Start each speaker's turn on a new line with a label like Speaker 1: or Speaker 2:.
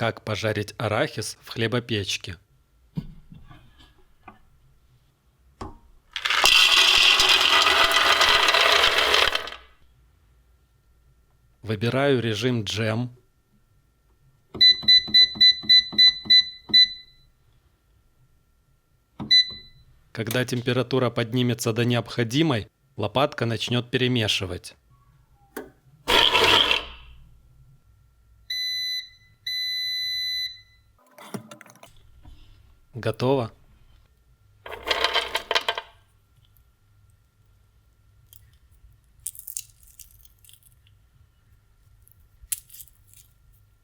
Speaker 1: Как пожарить арахис в хлебопечке? Выбираю режим джем. Когда температура поднимется до необходимой, лопатка начнет перемешивать. Готово.